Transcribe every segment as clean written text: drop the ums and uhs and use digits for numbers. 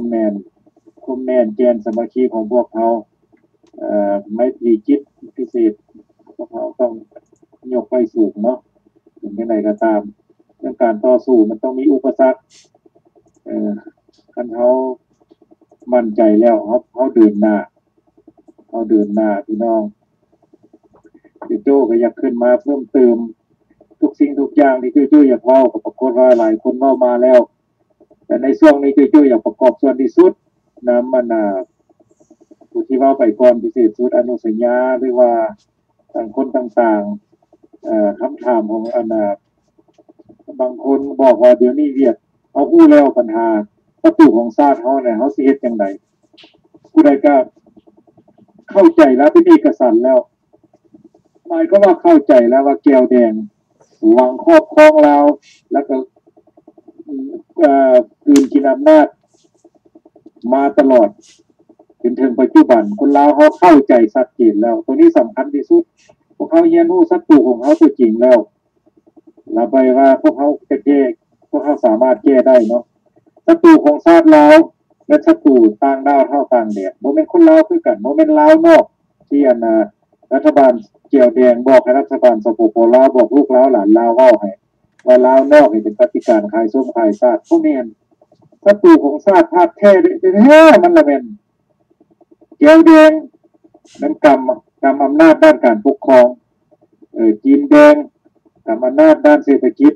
มแนนคมแนนแกนสามัคคีของพวกเขาไมตรีจิตพิเศษพวกเขาต้องยกไปสูงเนาะถึงยังไงก็ตามเรื่องการต่อสู้มันต้องมีอุปสรรคคันเขามั่นใจแล้วเขาเดินหน้าพี่น้องโจ้ก็อยากขึ้นมาเพิ่มเติมทุกสิ่งทุกอย่างที่โจ้อยากเล่ากับปรากฏว่าหลายคนเล่ามาแล้วแต่ในช่วงนี้โจ้อยากประกอบส่วนที่สุดน้ำมันผู้ที่เล่าไปก่อนพิเศษสุดอนุสัญญาหรือว่าต่างคนต่างคำถามของบางคนบอกว่าเดี๋ยวนี้เวียดเขาพูดแล้วปัญหาประตูของชาติเขาเนี่ยเขาสิเฮ็ดจังไดผู้ใดก็เข้าใจแล้วเป็นเอกสารแล้วหมายก็ว่าเข้าใจแล้วว่าแก้วแดงหวังครอบครองเราแล้วก็คืนกินอำนาจมาตลอดจนถึงปัจจุบันคนลาวเขาเข้าใจชัดเจนแล้วตัวนี้สำคัญที่สุดพวกเขาเรียนรู้ศัตรูของเขาตัวจริงแล้วเราไปว่าพวกเขาจะแก้พวกเขาสามารถแก้ได้เนาะศัตรูของชาติลาวและศัตรูต่างดาวเท่าต่างแดนโมเมนต์คนลาวคือกันโมเมนต์ลาวนอกที่รัฐบาลเกี่ยวแดงบอกให้รัฐบาลสปปลาวบอกลูกลาวหลานลาวเว้าให้ว่าลาวนอกเป็นปฏิการขายส้มขายชาติพวกนี้ศัตรูของชาติภาพแท้แท้มันละเป็นเกี่ยวแดงนั้นกรรมอำนาจด้านการปกครองจีนแดงกรรมอำนาจด้านเศรษฐกิจ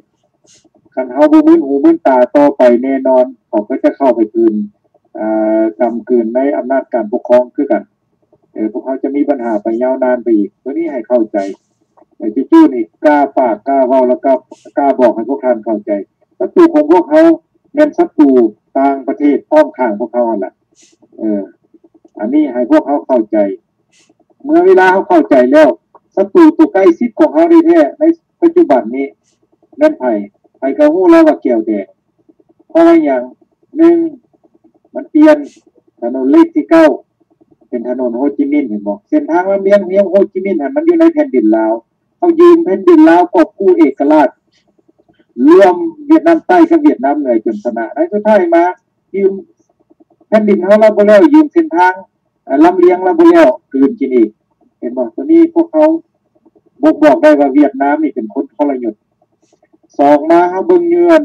คันเฮาบ่มึนหูมึนตาต่อไปแน่นอนเขาก็จะเข้าไปคืนกำกืนในอำนาจการปกครองคือกันพวกเขาจะมีปัญหาไปยาวนานไปอีกตัวนี้ให้เข้าใจจู่ๆนี่กล้าปากกล้าเว้าแล้วก็กล้าบอกให้พวกท่านเข้าใจศัตรูของพวกเขาแม่นศัตรูต่างประเทศอ้อมข้างพวกเขานั่นแหละอันนี้ให้พวกเขาเข้าใจเมื่อเวลาเขาเข้าใจแล้วศัตรูตัวใกล้ชิดของเขาแท้ในปัจจุบันนี้นั่นไผก็ฮู้แล้วว่าแก้วแดงเพราะว่าอย่าง1มันเปลี่ยนถนนเลขที่9เป็นถนนโฮจิมินห์เห็นบ่เส้นทางลำเลียงโฮจิมินห์มันอยู่ในแผ่นดินลาวเขายืมแผ่นดินลาวกอบกู้เอกราชรวมเวียดนามใต้กับเวียดนามเหนือจนชนะในสุดท้ายมายืมแผ่นดินเฮาเราบ่แล้วยืมเส้นทางลำเลียงเราบ่แล้วคืนกินอีกเห็นบ่ตัวนี้พวกเขาบอกได้ว่าเวียดนามนี่เป็นคนทรยศ2มาเฮาเบิ่งเยือน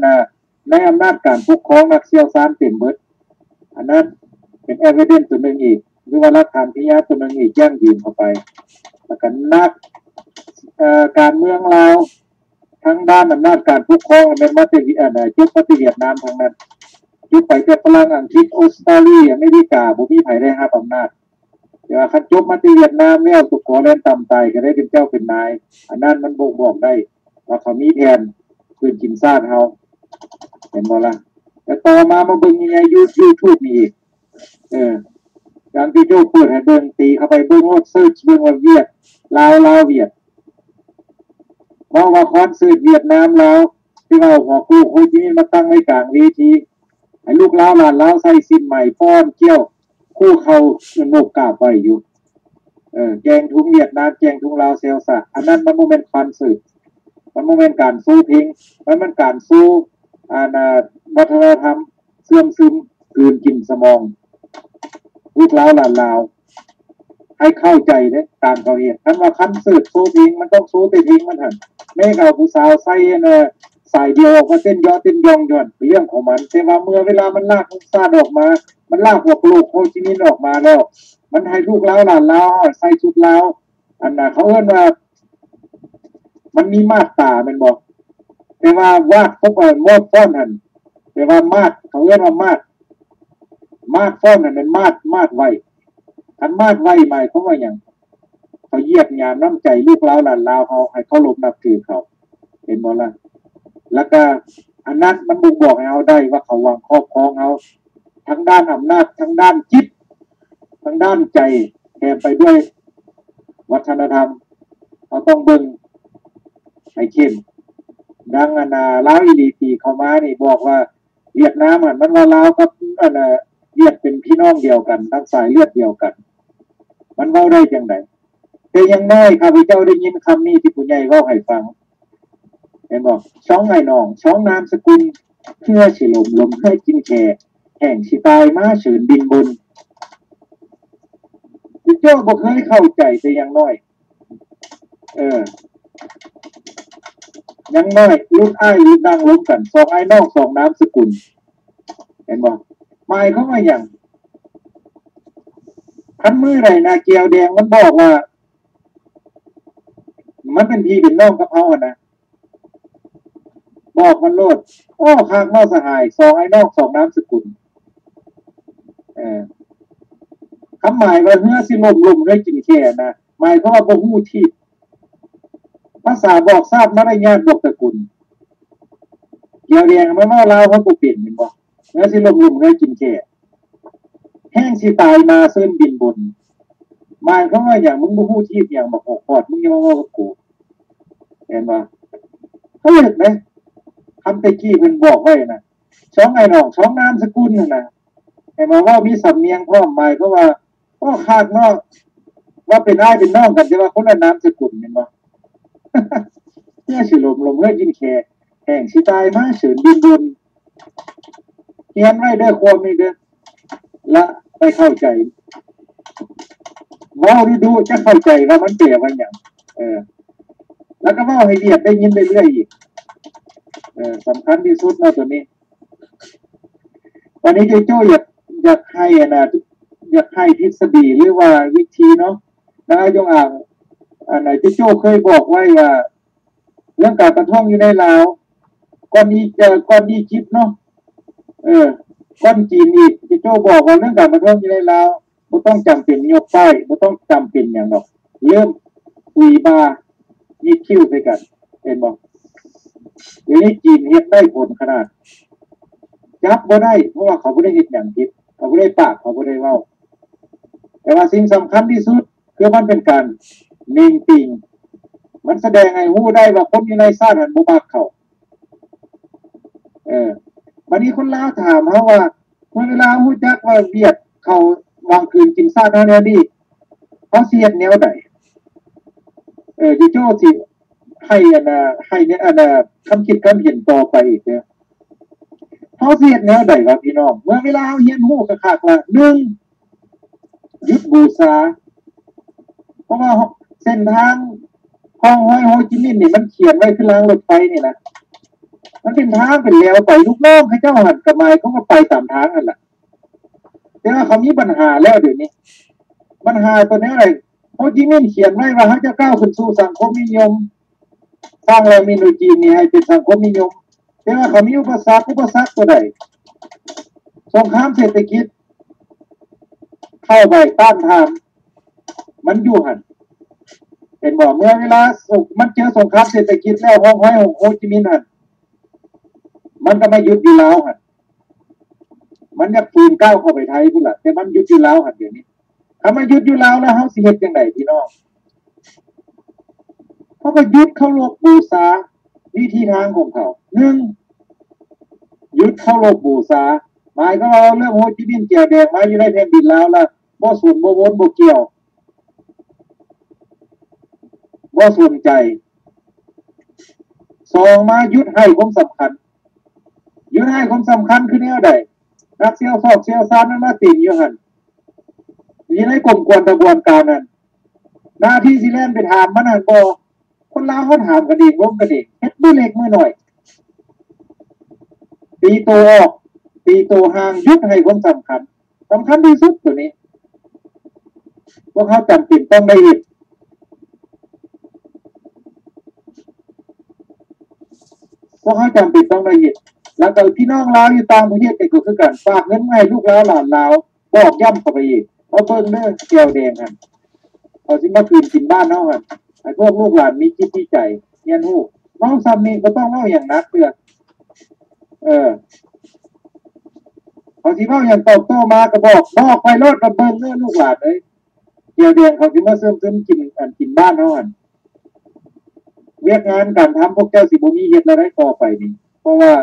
ในอำนาจการปกครองนักเชี่ยวชาญเต็มเบิดอันนั้นเป็น evidence ตัวนึงอีกหรือว่าหลักฐานพยานตัวนึงอีกแจ้งยืนเข้าไปแล้วก็นักการเมืองลาวทั้งด้านอำนาจการปกครองแม่นมาแต่ยุคปฏิเวียดนามทั้งนั้นยุคไปแต่ฝรั่งอังกฤษออสเตรเลียอเมริกาบ่มีไผได้รับอำนาจแต่ว่าคันจบมาที่เวียดนามแล้วสุขอแลนต่ำตายก็ได้เป็นเจ้าเป็นนายอันนั้นมันบ่งบอกได้ว่าเขามีแผนคืนกินชาติเฮาเห็นบ่ล่ะแต่ต่อมาเบิ่งยังไง YouTube นี่อีกอย่างที่โจ้เปิดให้เบิ่งตีเข้าไปเบิ่งโหดเซิร์ชเบิ่งว่าเวียดลาวเวียดเพราะว่าคอนเสิร์ตเวียดนามลาวที่ว่าหัวกู้โฮจิมินห์มาตั้งไว้กลางเวทีให้ลูกลาวหลานลาวใส่สิ้นใหม่ป้อนเกี้ยวคู่เขาโนกกาบไว้อยู่แกงทุงเวียดนามแกงทุงลาวเซลซะอันนั้นมันบ่แม่นคอนเสิร์ตมันบ่แม่นการสู้เพลงมันการสู้วัฒนธรรมเสื่อมซึมกลืนกินสมองลูกลาวหลานลาวให้เข้าใจเด้ตามเขาเฮ็ดคันว่าคอนเสิร์ตสู้เพลงมันต้องสู้แต่เพลงมันหั่นแม่ก็เอาผู้สาวใส่สายเดียวก็เต้นย่อเต้นยองย้อนเรื่องของมันแต่ว่าเมื่อเวลามันลากซาดออกมามันลากพวกโลกโฮจิมินห์ออกมาแล้วมันให้ลูกลาวหลานลาวใส่ชุดลาวอันน่ะเขาเอิ้นว่ามันมีมาตราแม่นบ่แต่ว่าวาดพวกมอดฟ้อนหั่นแต่ว่ามาดเขาเรียกว่ามาดฟ้อนนั่นเป็นมาดไว้คันมาดไว้หมายความว่าหยังเขาเยียดยามน้ำใจลูกลาวหลานลาวเฮาให้เคารพนับถือเขาเห็นบ่ล่ะแล้วก็อันนั้นมันบ่งบอกให้เฮาได้ว่าเขาวางครอบครองเฮาทั้งด้านอำนาจทั้งด้านจิตทั้งด้านใจแถมไปด้วยวัฒนธรรมเราต้องเบิ่งให้เข้มดังลาวอีหลีตีเข้ามานี่บอกว่าเวียดนามมันว่าลาวกับเวียดเป็นพี่น้องเดียวกันทั้งสายเลือดเดียวกันมันเว้าได้จังได๋แต่ยังน้อยข้าพเจ้าได้ยินคำนี้ที่ผู้ใหญ่เว้าให้ฟังเห็นบ่ช่องไอ้น้องช่องนามสกุลเพื่อสิลมให้กินแค่ ห่งสิตายมาเฉินบินบนเจ้าบ่เคยเข้าใจแต่ยังน้อยยังน้อยรุ่นอ้ายรุ่นดังล้มกันสองไอ้น้องสองน้ำสกุลเห็นบ่หมายเขาว่าอย่างคันมือไรนาเกียวแดงมันบอกว่ามันเป็นพี่เป็นน้องกับเขาอ่ะนะบอกมันโลดโอ้ข้างนอกสหายสองไอ้นอกสองน้ำสกุลคำหมายว่าเฮือสิลมให้กินแค่นะหมายเขาว่าบ่ฮู้ที่ภาษาบอกทราบมารยาทบอกตระกุลเกี่ยวแดงมันว่าลาวเขาบ่เป็นแม่นบ่เฮือสิลมให้กินแค่แห้งสิตายมาเส้นบินบนหมายเขาว่าอย่างมึงบ่ฮู้ที่อย่างบอกออดมึงอย่ามาว่ากับกูเห็นบ่เขาเห็นไหมคำตะกี้เพิ่นบอกไว้นะสองไอ้น้องสองน้ำสกุลนั่นน่ะให้มาว่ามีสำเนียงพร้อมหมายเขาว่าโอ้คาดเนาะว่าเป็นอ้ายเป็นน้องกันแต่ว่าคนละน้ำสกุลแม่นบ่เนี่ยสิลมเฮ้ยกินแค่แห่งสิตายมาเฉินบินบนเขียนไว้เด้อความนี่เด้อละไปเข้าใจเว้าดูจะเข้าใจว่ามันแปลว่าหยังแล้วก็เว้าให้เรียบได้ยินเรื่อยๆอีกสำคัญที่สุดนะตัวนี้วันนี้โจ้อยากให้อยากให้ทฤษฎีหรือว่าวิธีเนาะนะยกอ่างไหนโจ้เคยบอกไว้ว่าเรื่องการประท้วงอยู่ในลาวก่อนนี้คลิปเนาะก้อนจีนอีกโจ้บอกว่าเรื่องการประท้วงอยู่ในลาวไม่ต้องจำเป็นยกป้ายไม่ต้องจำเป็นอย่างหรอกเริ่มคุยมามีคิ้วไปกันเห็นบอกเดี๋ยวนี้จีนเฮ็ดได้ผลขนาดจับบ่ได้เพราะว่าเขาไม่ได้เฮ็ดอย่างผิดเขาไม่ได้ปากเขาไม่ได้เว้าแต่ว่าสิ่งสำคัญที่สุดคือมันเป็นการเน่งติ่งมันแสดงให้รู้ได้ว่าคนอยู่ในชาตินั้นบ่มักเขาวันนี้คนลาวถามเฮาว่าเวลาฮู้จักว่าเวียดเขาวางคืนกินชาติเฮาแนวนี้เขาสิเฮ็ดแนวใดจิโจ้สิให้คำคิดคำเห็นต่อไปอีกเนี่ยเขาเสียดแนวใดครับพี่น้องเมื่อเวลาเฮียนหูคักๆละ1ยึดบูชาเพราะว่าเส้นทางห้องห้อยโฮจิมินห์นี่มันเขียนไว้คือรางรถไฟนี่นะมันเป็นทางเป็นแล้วไปลูกน้องให้เจ้าหันกับไม้เขาก็ไปตามทางนั่นแหละแต่ว่าเขามีปัญหาแล้วเดี๋ยวนี้ปัญหาตัวนี้อะไรโฮจิมินห์เขียนไว้ว่าเขาจะก้าวขึ้นสู่สังคมนิยมสร้างแรงมีโนจีนนี่ให้เป็นสังคมนิยมแต่ว่าเขามีอุปสรรคตัวใดสงครามเศรษฐกิจเข้าไปต้านทานมันอยู่หันเป็นบอกเมื่อเวลามันเจอสงครามเศรษฐกิจแล้วห้องห้อยโฮจิมินห์หันมันก็ไม่หยุดอยู่แล้วหันมันอยากปีนก้าวเข้าไปไทยพุ่นล่ะแต่มันหยุดอยู่แล้วหันเดี๋ยวนี้ถ้ามันหยุดอยู่แล้วเฮาสิเฮ็ดจังได๋พี่น้องเขาก็ยึดเข้าลบบูชาวิธีทางของเขา1ยึดเข้าลบบูชาหมายก็ว่าเรื่องโฮจิมินห์แก้วแดงมาอยู่ในแผ่นดินลาวแล้วบ่สนบ่วนบ่เกี่ยวบ่สนใจ2มายึดให้ความสำคัญคือแนวใดนักเสี่ยวซอกเสี่ยวซ่านมันมาติ่งอยู่หั่นอยู่ในกลุ่มกวนกระบวนการนั้นหน้าที่สิแล่นไปถามมันหั่นบ่คนลาวเขาถามกันเองร่วมกันเองเฮ็ดมือเล็กมือหน่อยตีโตออกตีโตห่างยึดให้ความสำคัญที่สุดตัวนี้พวกเขาจำเป็นต้องได้เฮ็ดแล้วก็พี่น้องลาวอยู่ต่างประเทศก็คือกันฝากเงินให้ลูกหลานลาวบอกย้ำเข้าไปอีกเอาเบิ่งเด้อแก้วแดงหั่นเอาสิมาคืนกินบ้านเฮาหั่นให้พวกลูกหลานมีจิตมีใจเรียนรู้เว้าซ้ำนี่บ่ต้องเว้าอย่างนักเด้อเขาสิเว้าอย่างตอบโต้มาก็บอกไปโลดกับเบิ่งเด้อลูกหลานเอ้ยแก้วแดงเขาสิมาเสริมกินบ้านเฮาหั่นเวียกงานการทำพวกเจ้าสิบ่มีเฮ็ดแล้วได้ต่อไปนี่เพราะว่า